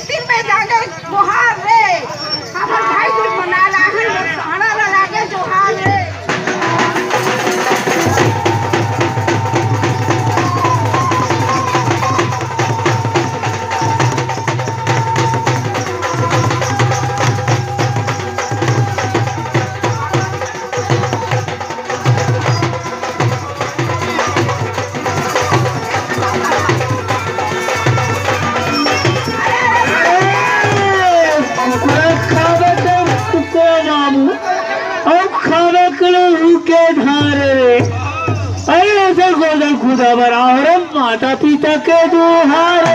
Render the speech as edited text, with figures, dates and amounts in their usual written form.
तीन में जाके जोहार रे हमर भाई कुछ मना लागे सहारा लागे जोहार रे खुदा बराबर माता पिता के दुहारे